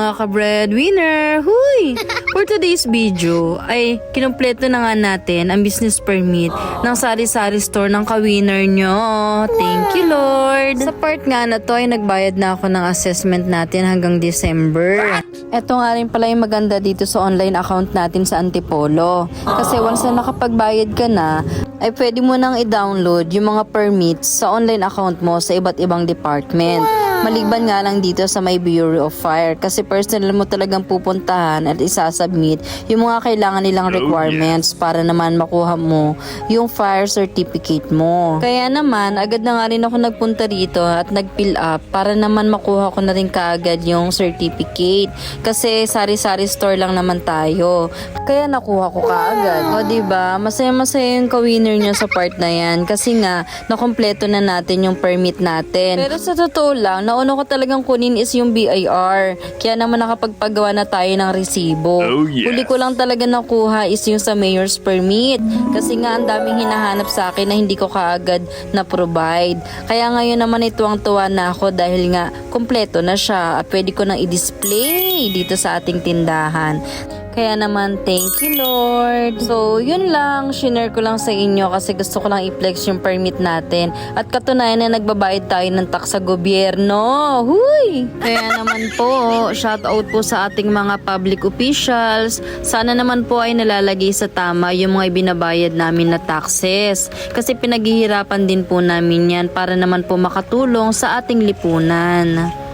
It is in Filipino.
mga ka-breadwinner! Huy! For today's video ay kinumpleto na nga natin ang business permit ng sari-sari store ng ka-winner nyo. Thank you, Lord! Sa part nga na to ay nagbayad na ako ng assessment natin hanggang December. Eto nga rin pala yung maganda dito sa online account natin sa Antipolo. Kasi once na nakapagbayad ka na, ay pwede mo nang i-download yung mga permits sa online account mo sa iba't ibang department. Maliban nga lang dito sa may Bureau of Fire kasi personal mo talagang pupuntahan at isasubmit yung mga kailangan nilang requirements para naman makuha mo yung fire certificate mo. Kaya naman, agad na nga rin ako nagpunta rito at nag-fill up para naman makuha ko na rin kaagad yung certificate kasi sari-sari store lang naman tayo. Kaya nakuha ko kaagad. O diba, masaya-masaya yung ka-winner nyo sa part na yan kasi nga, nakompleto na natin yung permit natin. Pero sa totoo lang, nauna ko talagang kunin is yung BIR. Kaya naman nakapagpagawa na tayo ng resibo. Huli ko lang talaga nakuha is yung sa mayor's permit. Kasi nga ang daming hinahanap sa akin na hindi ko kaagad na-provide. Kaya ngayon naman ituwang-tuwa na ako dahil nga kompleto na siya. Pwede ko nang i-display dito sa ating tindahan. Kaya naman, thank you, Lord. So, yun lang. Shinare ko lang sa inyo kasi gusto ko lang i-flex yung permit natin. At katunayan na nagbabayad tayo ng tax sa gobyerno. Huy! Kaya naman po, shout out po sa ating mga public officials. Sana naman po ay nalalagay sa tama yung mga ibinabayad namin na taxes. Kasi pinaghihirapan din po namin yan para naman po makatulong sa ating lipunan.